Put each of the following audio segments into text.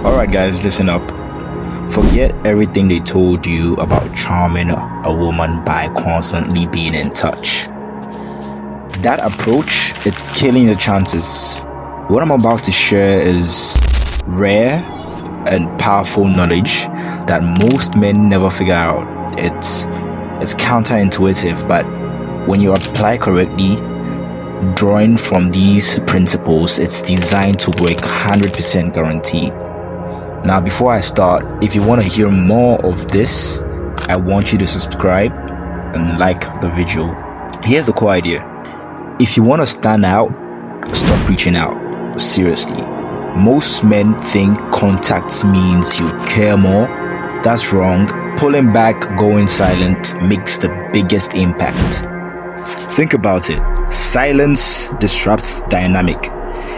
Alright, guys, listen up. Forget everything they told you about charming a woman by constantly being in touch. That approach, it's killing your chances. What I'm about to share is rare and powerful knowledge that most men never figure out. It's counterintuitive, but when you apply correctly, drawing from these principles, it's designed to work 100% guaranteed. Now, before I start, if you want to hear more of this, I want you to subscribe and like the video. Here's the core idea. If you want to stand out, stop reaching out. Seriously. Most men think contact means you care more. That's wrong. Pulling back, going silent makes the biggest impact. Think about it. Silence disrupts dynamic.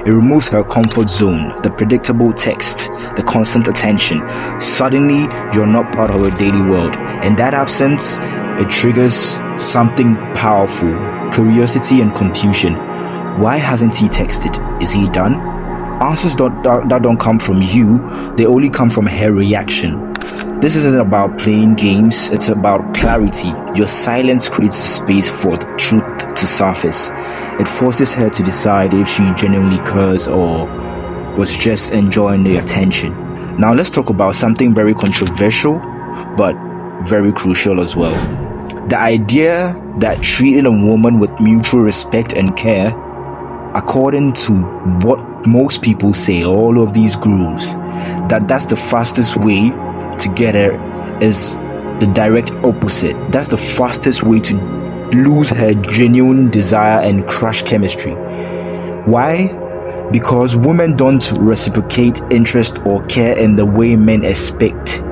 It removes her comfort zone, the predictable text, the constant attention. Suddenly, you're not part of her daily world. In that absence, it triggers something powerful, curiosity and confusion. Why hasn't he texted? Is he done? Answers that don't come from you, they only come from her reaction. This isn't about playing games, it's about clarity. Your silence creates a space for the truth to surface. It forces her to decide if she genuinely cares or was just enjoying the attention. Now let's talk about something very controversial, but very crucial as well. The idea that treating a woman with mutual respect and care, according to what most people say, all of these gurus, that's the fastest way to get her is the direct opposite. That's the fastest way to lose her genuine desire and crush chemistry. Why? Because women don't reciprocate interest or care in the way men expect.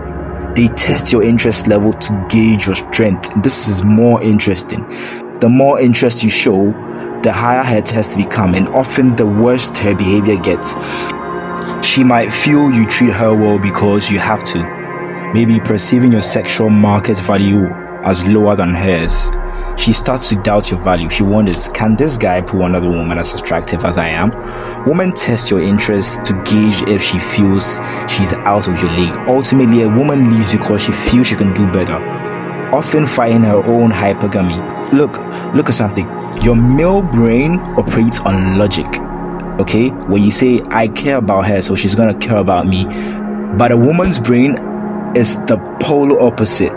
They test your interest level to gauge your strength. This is more interesting. The more interest you show, the higher her tests become, and often the worse her behavior gets. She might feel you treat her well because you have to, maybe perceiving your sexual market value as lower than hers. She starts to doubt your value. She wonders, can this guy pull another woman as attractive as I am? Women test your interest to gauge if she feels she's out of your league. Ultimately, a woman leaves because she feels she can do better, often fighting her own hypergamy. Look at something. Your male brain operates on logic. Okay? When you say, I care about her, so she's gonna care about me. But a woman's brain is the polar opposite.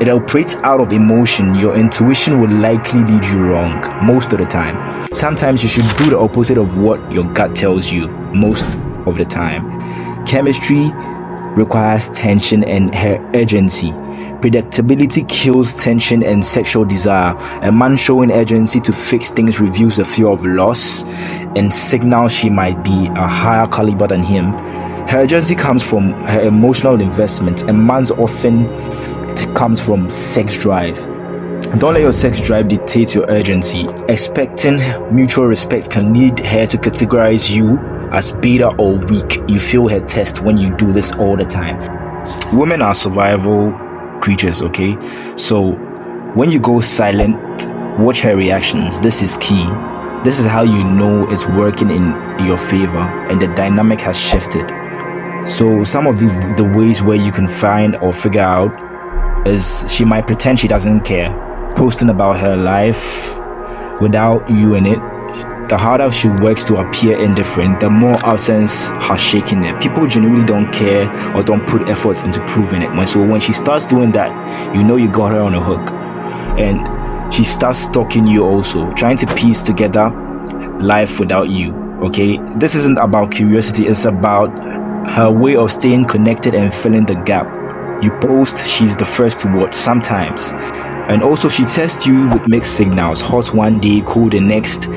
It operates out of emotion. Your intuition will likely lead you wrong most of the time. Sometimes you should do the opposite of what your gut tells you most of the time. Chemistry requires tension and urgency. Predictability kills tension and sexual desire. A man showing urgency to fix things reveals the fear of loss and signals she might be a higher caliber than him. Her urgency comes from her emotional investment, and man's often comes from sex drive. Don't let your sex drive dictate your urgency. Expecting mutual respect can lead her to categorize you as beta or weak. You feel her test when you do this all the time. Women are survival creatures, okay? So when you go silent, watch her reactions. This is key. This is how you know it's working in your favor and the dynamic has shifted. So some of the ways where you can find or figure out is she might pretend she doesn't care, posting about her life without you in it. The harder she works to appear indifferent, the more absence has shaken her. People genuinely don't care or don't put efforts into proving it. So when she starts doing that, you know you got her on a hook. And she starts stalking you also, trying to piece together life without you. Okay? This isn't about curiosity, it's about her way of staying connected and filling the gap. You post, she's the first to watch sometimes. And also she tests you with mixed signals, hot one day, cool the next.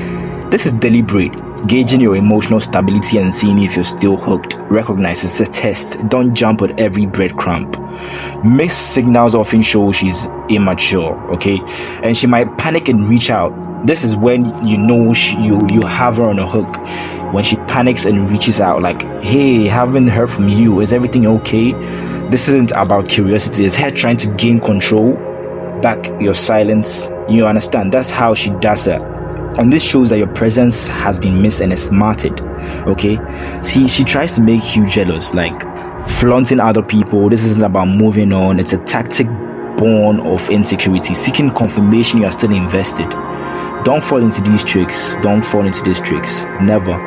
This is deliberate, gauging your emotional stability and seeing if you're still hooked. Recognize it's a test. Don't jump at every breadcrumb. Mixed signals often show she's immature, okay? And she might panic and reach out. This is when you know you have her on a hook. When she panics and reaches out like, hey, haven't heard from you. Is everything okay? This isn't about curiosity. It's her trying to gain control, back your silence. You understand? That's how she does it. And this shows that your presence has been missed and is martyred. Okay, see, she tries to make you jealous, like flaunting other people. This isn't about moving on. It's a tactic born of insecurity, seeking confirmation you are still invested. Don't fall into these tricks. Don't fall into these tricks. Never.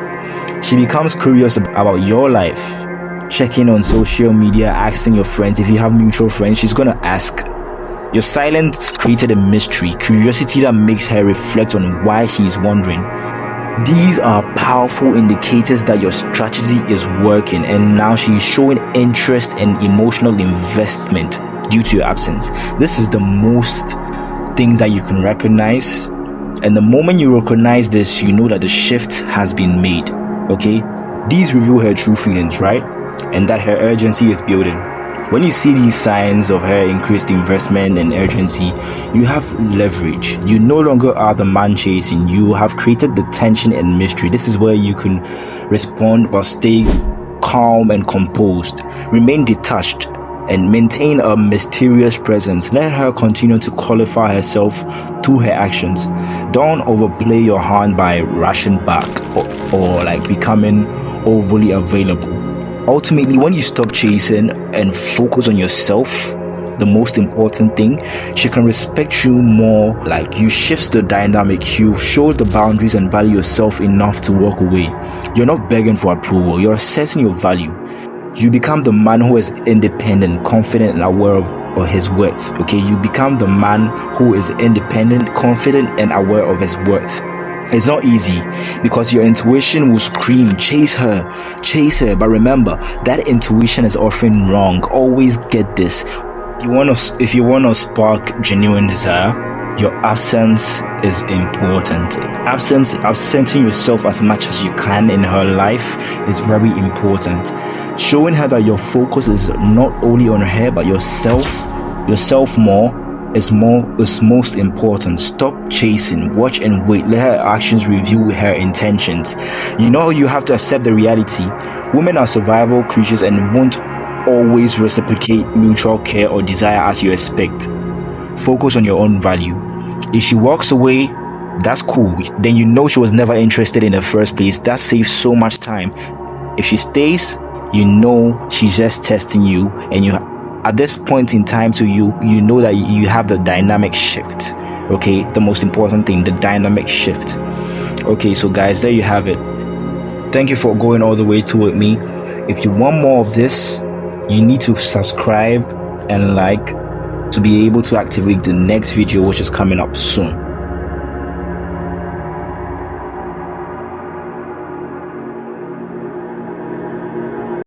She becomes curious about your life, checking on social media, asking your friends. If you have mutual friends, she's gonna ask. Your silence created a mystery, curiosity that makes her reflect on why she's wondering. These are powerful indicators that your strategy is working, and now she's showing interest and emotional investment due to your absence. This is the most things that you can recognize, and the moment you recognize this, you know that the shift has been made. Okay, these reveal her true feelings, right? And that her urgency is building. When you see these signs of her increased investment and urgency, you have leverage. You no longer are the man chasing. You have created the tension and mystery. This is where you can respond but stay calm and composed. Remain detached and maintain a mysterious presence. Let her continue to qualify herself through her actions. Don't overplay your hand by rushing back or like becoming overly available. Ultimately, when you stop chasing and focus on yourself, the most important thing, she can respect you more. Like, you shift the dynamic, you show the boundaries and value yourself enough to walk away. You're not begging for approval, you're assessing your value. You become the man who is independent, confident, and aware of his worth. Okay, you become the man who is independent, confident, and aware of his worth. It's not easy because your intuition will scream, chase her, but remember, that intuition is often wrong. Always get this. If you want to spark genuine desire, your absence is important. Absenting yourself as much as you can in her life is very important. Showing her that your focus is not only on her but yourself more is most important. Stop chasing, watch and wait. Let her actions reveal her intentions. You have to accept the reality. Women are survival creatures and won't always reciprocate mutual care or desire as you expect. Focus on your own value. If she walks away, that's cool. Then you know she was never interested in the first place. That saves so much time. If she stays, you know she's just testing you, and at this point in time you know that you have the dynamic shift. Okay, the most important thing, the dynamic shift. Okay, so guys, there you have it. Thank you for going all the way through with me. If you want more of this, you need to subscribe and like to be able to activate the next video, which is coming up soon.